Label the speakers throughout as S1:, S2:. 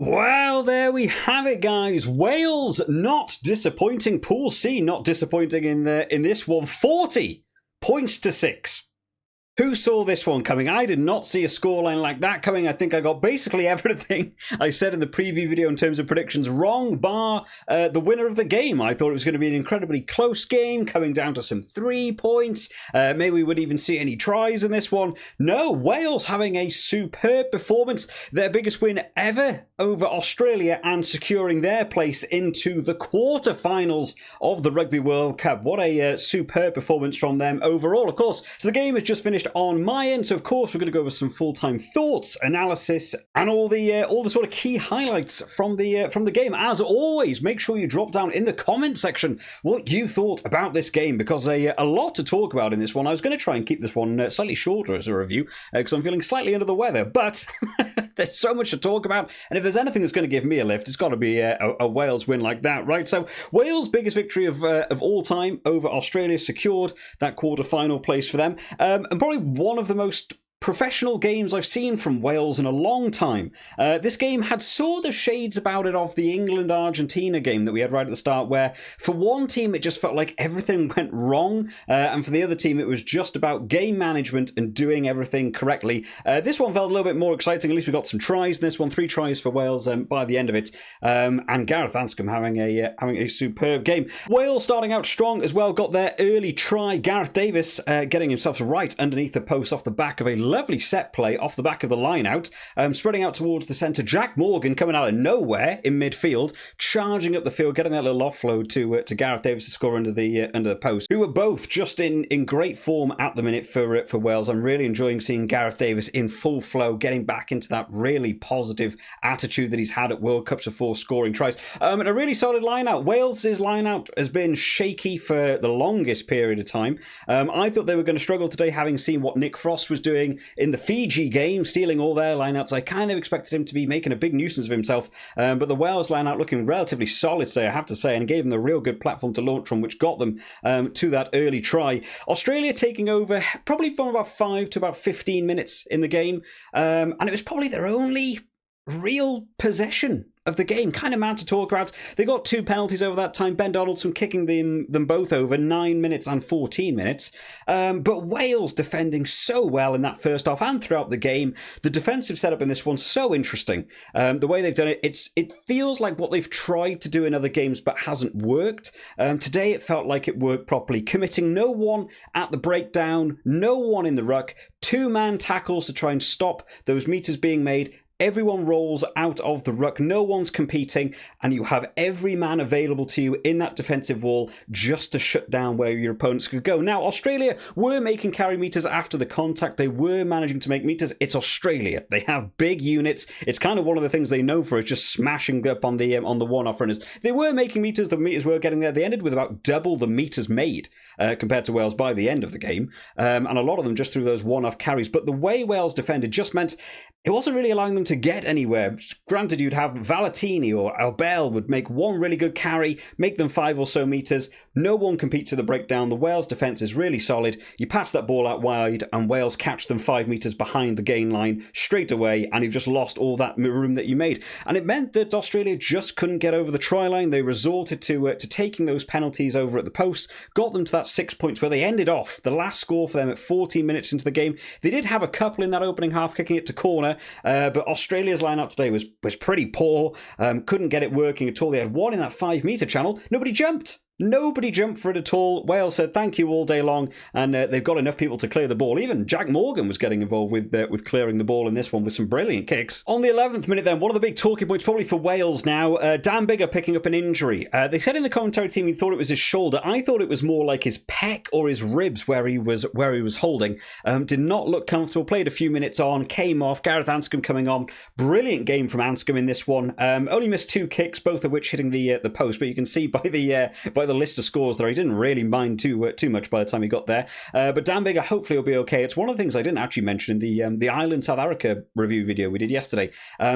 S1: Well, there we have it, guys. Wales not disappointing. Pool C not disappointing in this one. 40 points to 6. Who saw this one coming? I did not see a scoreline like that coming. I think I got basically everything I said in the preview video in terms of predictions wrong, bar the winner of the game. I thought it was going to be an incredibly close game, coming down to some 3 points. Maybe we would even see any tries in this one. No, Wales having a superb performance. Their biggest win ever over Australia and securing their place into the quarterfinals of the Rugby World Cup. What a superb performance from them overall, of course. So the game has just finished on my end, so of course we're going to go over some full-time thoughts, analysis, and all the sort of key highlights from the game. As always, make sure you drop down in the comment section what you thought about this game, because a lot to talk about in this one. I was going to try and keep this one slightly shorter as a review because I'm feeling slightly under the weather, but there's so much to talk about, and if there's anything that's going to give me a lift, it's got to be a Wales win like that, right? So Wales' biggest victory of all time over Australia, secured that quarter-final place for them, and probably one of the most professional games I've seen from Wales in a long time. This game had sort of shades about it of the England-Argentina game that we had right at the start, where for one team it just felt like everything went wrong, and for the other team it was just about game management and doing everything correctly. This one felt a little bit more exciting. At least we got some tries in this one, 3 tries for Wales by the end of it, and Gareth Anscombe having a superb game. Wales starting out strong as well, got their early try. Gareth Davies getting himself right underneath the post off the back of a lovely set play off the back of the line out, spreading out towards the centre. Jack Morgan coming out of nowhere in midfield, charging up the field, getting that little offload to Gareth Davies to score under the post. Who were both just in great form at the minute for Wales. I'm really enjoying seeing Gareth Davies in full flow, getting back into that really positive attitude that he's had at World Cups before scoring tries. And a really solid line out. Wales's line out has been shaky for the longest period of time. I thought they were going to struggle today, having seen what Nick Frost was doing in the Fiji game, stealing all their lineouts. I kind of expected him to be making a big nuisance of himself, but the Wales lineout looking relatively solid today, I have to say, and gave them the real good platform to launch from, which got them to that early try. Australia taking over probably from about 5 to about 15 minutes in the game, and it was probably their only real possession of the game. Kind of mad to talk about. They got 2 penalties over that time. Ben Donaldson kicking them both over, 9 minutes and 14 minutes. But Wales defending so well in that first half and throughout the game. The defensive setup in this one so interesting. The way they've done it, it feels like what they've tried to do in other games but hasn't worked. Today it felt like it worked properly, committing no one at the breakdown, no one in the ruck, 2-man tackles to try and stop those meters being made. Everyone rolls out of the ruck, no one's competing, and you have every man available to you in that defensive wall just to shut down where your opponents could go. Now, Australia were making carry meters after the contact. They were managing to make meters. It's Australia. They have big units. It's kind of one of the things they know for, is just smashing up on the one-off runners. They were making meters. The meters were getting there. They ended with about double the meters made compared to Wales by the end of the game, and a lot of them just through those one-off carries. But the way Wales defended just meant it wasn't really allowing them to get anywhere. Granted, you'd have Valentini or Albel would make one really good carry, make them 5 or so meters. No one competes at the breakdown. The Wales defence is really solid. You pass that ball out wide and Wales catch them 5 meters behind the gain line straight away, and you've just lost all that room that you made. And it meant that Australia just couldn't get over the try line. They resorted to taking those penalties over at the post, got them to that 6 points where they ended off. The last score for them at 14 minutes into the game. They did have a couple in that opening half, kicking it to corner, but Australia's line-out today was pretty poor. Couldn't get it working at all. They had one in that 5-meter channel. Nobody jumped. Nobody jumped for it at all. Wales said thank you all day long, and they've got enough people to clear the ball. Even Jack Morgan was getting involved with clearing the ball in this one with some brilliant kicks. On the 11th minute then, one of the big talking points probably for Wales now, Dan Biggar picking up an injury. They said in the commentary team he thought it was his shoulder. I thought it was more like his pec or his ribs where he was holding. Did not look comfortable. Played a few minutes on, came off. Gareth Anscombe coming on. Brilliant game from Anscombe in this one. Only missed 2 kicks, both of which hitting the post, but you can see by the the list of scores there. He didn't really mind too much by the time he got there. But Dan Bigger hopefully will be okay. It's one of the things I didn't actually mention in the Ireland South Africa review video we did yesterday,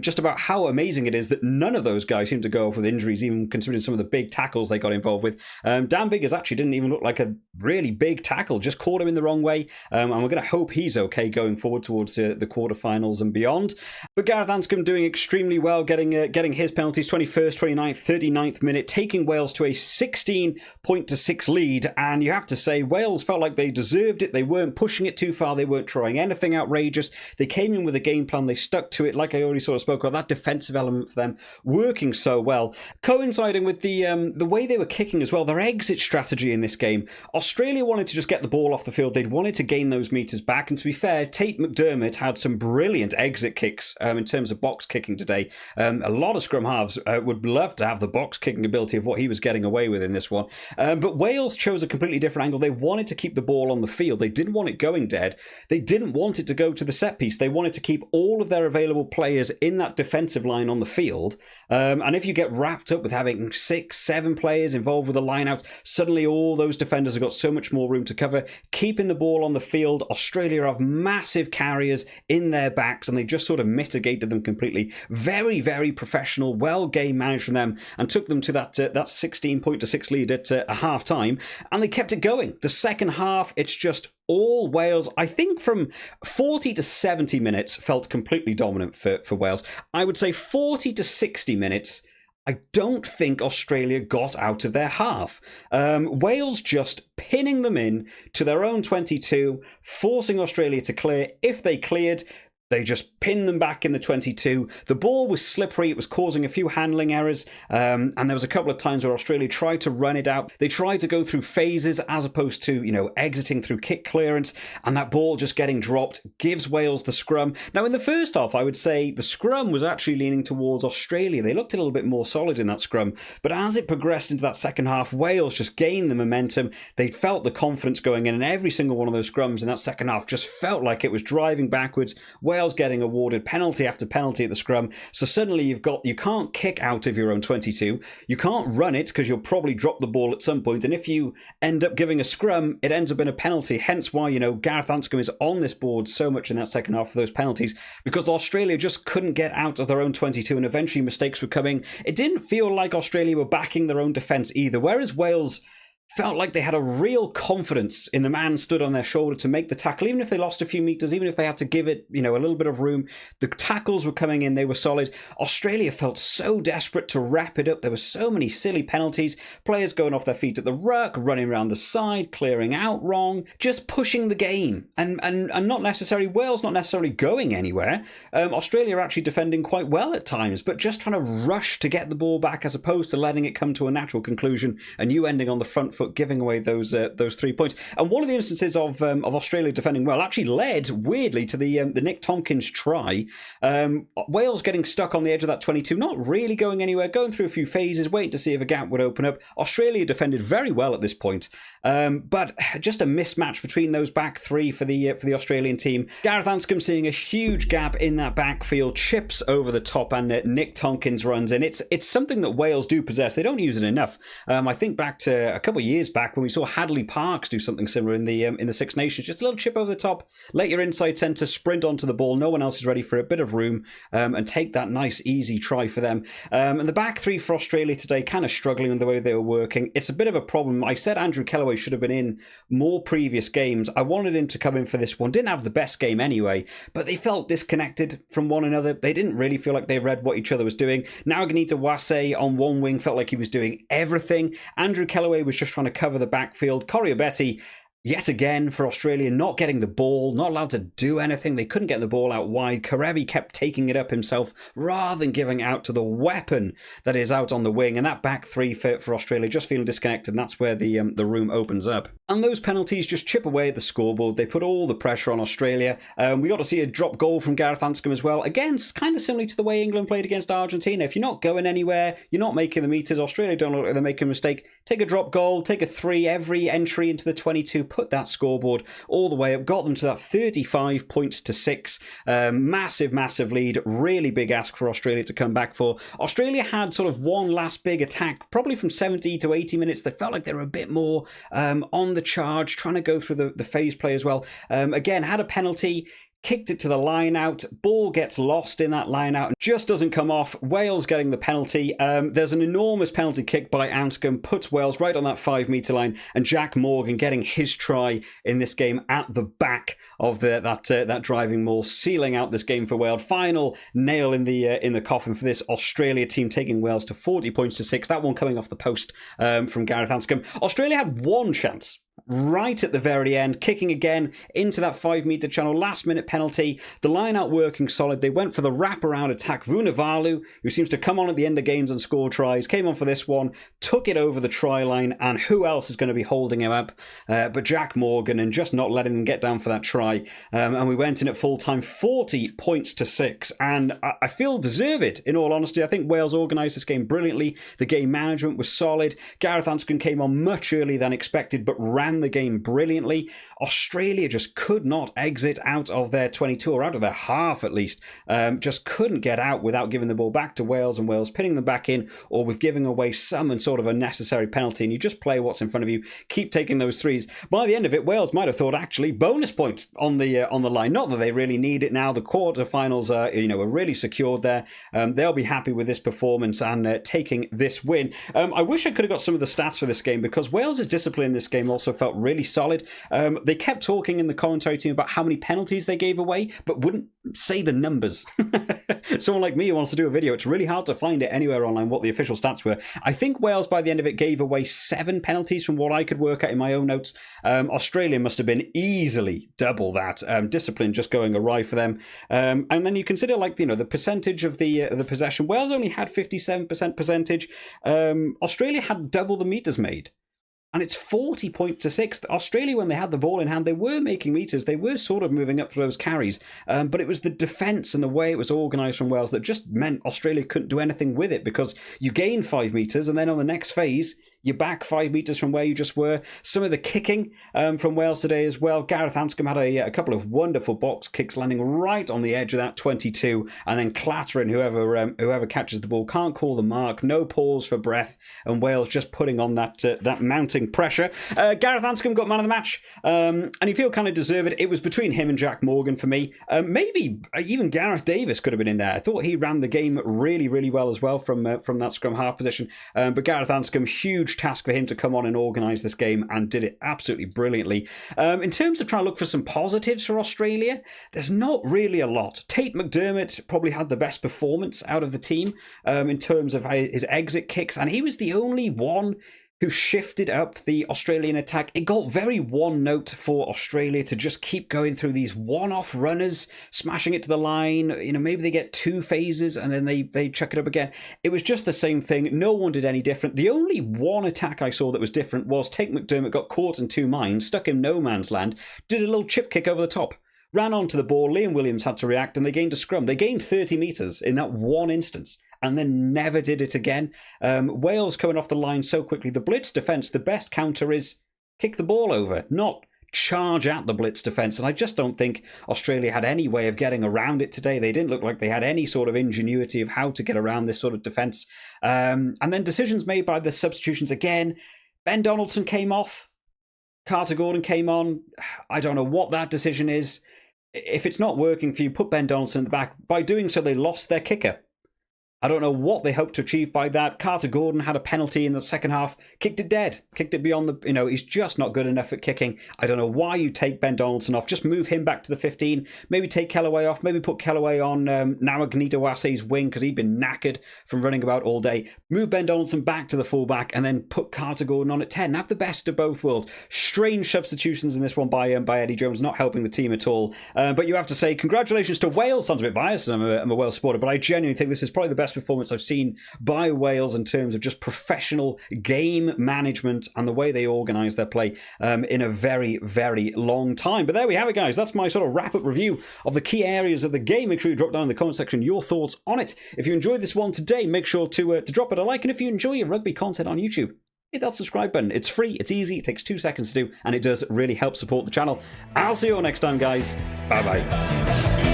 S1: just about how amazing it is that none of those guys seem to go off with injuries, even considering some of the big tackles they got involved with. Dan Biggers actually didn't even look like a really big tackle, just caught him in the wrong way, and we're going to hope he's okay going forward towards the quarterfinals and beyond. But Gareth Anscombe doing extremely well, getting his penalties, 21st, 29th, 39th minute, taking Wales to a 16-6 lead, and you have to say Wales felt like they deserved it. They weren't pushing it too far, they weren't trying anything outrageous. They came in with a game plan, they stuck to it, like I already sort of spoke about, that defensive element for them working so well, coinciding with the way they were kicking as well, their exit strategy in this game. Australia wanted to just get the ball off the field, they'd wanted to gain those metres back, and to be fair, Tate McDermott had some brilliant exit kicks in terms of box kicking today. A lot of scrum halves would love to have the box kicking ability of what he was getting away with in this one. But Wales chose a completely different angle. They wanted to keep the ball on the field. They didn't want it going dead. They didn't want it to go to the set piece. They wanted to keep all of their available players in that defensive line on the field. And if you get wrapped up with having 6, 7 players involved with a line out, suddenly all those defenders have got so much more room to cover. Keeping the ball on the field, Australia have massive carriers in their backs, and they just sort of mitigated them completely. Very, very professional, well game managed from them, and took them to that 16-6 lead at a half time, and they kept it going. The second half, it's just all Wales. I think from 40 to 70 minutes felt completely dominant for Wales. I would say 40 to 60 minutes, I don't think Australia got out of their half. Wales just pinning them in to their own 22, forcing Australia to clear. If they cleared, they just pinned them back in the 22. The ball was slippery. It was causing a few handling errors. And there was a couple of times where Australia tried to run it out. They tried to go through phases as opposed to, exiting through kick clearance. And that ball just getting dropped gives Wales the scrum. Now, in the first half, I would say the scrum was actually leaning towards Australia. They looked a little bit more solid in that scrum. But as it progressed into that second half, Wales just gained the momentum. They felt the confidence going in. And every single one of those scrums in that second half just felt like it was driving backwards. Wales getting awarded penalty after penalty at the scrum. So suddenly you can't kick out of your own 22. You can't run it because you'll probably drop the ball at some point. And if you end up giving a scrum, it ends up in a penalty. Hence why, Gareth Anscombe is on this board so much in that second half for those penalties, because Australia just couldn't get out of their own 22, and eventually mistakes were coming. It didn't feel like Australia were backing their own defence either, whereas Wales felt like they had a real confidence in the man stood on their shoulder to make the tackle, even if they lost a few metres, even if they had to give it, a little bit of room. The tackles were coming in, they were solid. Australia felt so desperate to wrap it up. There were so many silly penalties, players going off their feet at the ruck, running around the side, clearing out wrong, just pushing the game. And not necessarily, Wales not necessarily going anywhere. Australia are actually defending quite well at times, but just trying to rush to get the ball back as opposed to letting it come to a natural conclusion and you ending on the front foot, giving away those 3 points. And one of the instances of Australia defending well actually led weirdly to the Nick Tompkins try. Wales getting stuck on the edge of that 22, not really going anywhere, going through a few phases, waiting to see if a gap would open up. Australia defended very well at this point, but just a mismatch between those back three for the Australian team. Gareth Anscombe seeing a huge gap in that backfield, chips over the top, and Nick Tompkins runs in. It's something that Wales do possess. They don't use it enough. I think back to a couple of years back when we saw Hadley Parks do something similar in the Six Nations. Just a little chip over the top, let your inside centre sprint onto the ball. No one else is ready for a bit of room, and take that nice easy try for them. And the back three for Australia today kind of struggling in the way they were working. It's a bit of a problem. I said Andrew Kellaway should have been in more previous games. I wanted him to come in for this one. Didn't have the best game anyway, but they felt disconnected from one another. They didn't really feel like they read what each other was doing. Nawaganita Wase on one wing felt like he was doing everything. Andrew Kellaway was just trying to cover the backfield. Betty, yet again for Australia, not getting the ball, not allowed to do anything. They couldn't get the ball out wide. Karevi kept taking it up himself rather than giving out to the weapon that is out on the wing. And that back three for Australia just feeling disconnected, and that's where the room opens up. And those penalties just chip away at the scoreboard. They put all the pressure on Australia. We got to see a drop goal from Gareth Anscombe as well. Again, kind of similar to the way England played against Argentina. If you're not going anywhere, you're not making the meters, Australia don't look like they're making a mistake. Take a drop goal, take a 3 every entry into the 22, put that scoreboard all the way up, got them to that 35 points to 6. Massive, massive lead. Really big ask for Australia to come back for. Australia had sort of one last big attack, probably from 70 to 80 minutes. They felt like they were a bit more on the charge, trying to go through the phase play as well. Again, had a penalty, kicked it to the line out, ball gets lost in that line out and just doesn't come off. Wales getting the penalty. There's an enormous penalty kick by Anscombe, puts Wales right on that 5 metre line, and Jack Morgan getting his try in this game at the back of that driving maul, sealing out this game for Wales. Final nail in the coffin for this Australia team, taking Wales to 40 points to 6. That one coming off the post from Gareth Anscombe. Australia had one chance right at the very end, kicking again into that 5 metre channel, last minute penalty, the line out working solid. They went for the wraparound attack. Vunivalu, who seems to come on at the end of games and score tries, came on for this one, took it over the try line, and who else is going to be holding him up but Jack Morgan, and just not letting him get down for that try. And we went in at full time, 40 points to 6, and I feel deserved, in all honesty. I think Wales organised this game brilliantly. The game management was solid. Gareth Anscombe came on much earlier than expected, but ran the game brilliantly. Australia just could not exit out of their 22, or out of their half at least. Just couldn't get out without giving the ball back to Wales, and Wales pinning them back in, or with giving away some sort of unnecessary penalty. And you just play what's in front of you, keep taking those threes. By the end of it, Wales might have thought, actually, bonus point on the line. Not that they really need it now. The quarterfinals are really secured there. They'll be happy with this performance and taking this win. I wish I could have got some of the stats for this game, because Wales' discipline in this game also felt really solid. They kept talking in the commentary team about how many penalties they gave away, but wouldn't say the numbers. Someone like me who wants to do a video, it's really hard to find it anywhere online what the official stats were. I think Wales, by the end of it, gave away 7 penalties from what I could work out in my own notes. Australia must have been easily double that. Discipline just going awry for them. And then you consider, the percentage of the possession. Wales only had 57% percentage. Australia had double the meters made. And it's 40 points to 6. Australia, when they had the ball in hand, they were making meters. They were sort of moving up for those carries. But it was the defence and the way it was organised from Wales that just meant Australia couldn't do anything with it, because you gain 5 metres and then on the next phase, you're back 5 metres from where you just were. Some of the kicking from Wales today as well. Gareth Anscombe had a couple of wonderful box kicks landing right on the edge of that 22 and then clattering whoever catches the ball. Can't call the mark. No pause for breath. And Wales just putting on that mounting pressure. Gareth Anscombe got man of the match. And you feel kind of deserved. It was between him and Jack Morgan for me. Maybe even Gareth Davis could have been in there. I thought he ran the game really, really well as well from that scrum half position. But Gareth Anscombe, huge task for him to come on and organise this game, and did it absolutely brilliantly. In terms of trying to look for some positives for Australia, there's not really a lot. Tate McDermott probably had the best performance out of the team in terms of his exit kicks, and he was the only one who shifted up the Australian attack. It got very one note for Australia to just keep going through these one-off runners, smashing it to the line. Maybe they get 2 phases and then they chuck it up again. It was just the same thing. No one did any different. The only one attack I saw that was different was Tate McDermott got caught in 2 minds, stuck in no man's land, did a little chip kick over the top, ran onto the ball. Liam Williams had to react and they gained a scrum. They gained 30 metres in that one instance, and then never did it again. Wales coming off the line so quickly. The blitz defence, the best counter is kick the ball over, not charge at the blitz defence. And I just don't think Australia had any way of getting around it today. They didn't look like they had any sort of ingenuity of how to get around this sort of defence. And then decisions made by the substitutions again. Ben Donaldson came off. Carter Gordon came on. I don't know what that decision is. If it's not working for you, put Ben Donaldson in the back. By doing so, they lost their kicker. I don't know what they hoped to achieve by that. Carter Gordon had a penalty in the second half, kicked it dead, kicked it beyond the, he's just not good enough at kicking. I don't know why you take Ben Donaldson off. Just move him back to the 15. Maybe take Kellaway off. Maybe put Kellaway on Nawaqanitawase's wing, because he'd been knackered from running about all day. Move Ben Donaldson back to the fullback and then put Carter Gordon on at 10. Have the best of both worlds. Strange substitutions in this one by Eddie Jones, not helping the team at all. But you have to say, congratulations to Wales. Sounds a bit biased, I'm a Wales supporter, but I genuinely think this is probably the best performance I've seen by Wales in terms of just professional game management and the way they organise their play in a very, very long time. But there we have it, guys. That's my sort of wrap-up review of the key areas of the game. Make sure you drop down in the comment section your thoughts on it. If you enjoyed this one today, make sure to drop it a like. And if you enjoy your rugby content on YouTube, hit that subscribe button. It's free, it's easy, it takes 2 seconds to do, and it does really help support the channel. I'll see you all next time, guys. Bye-bye.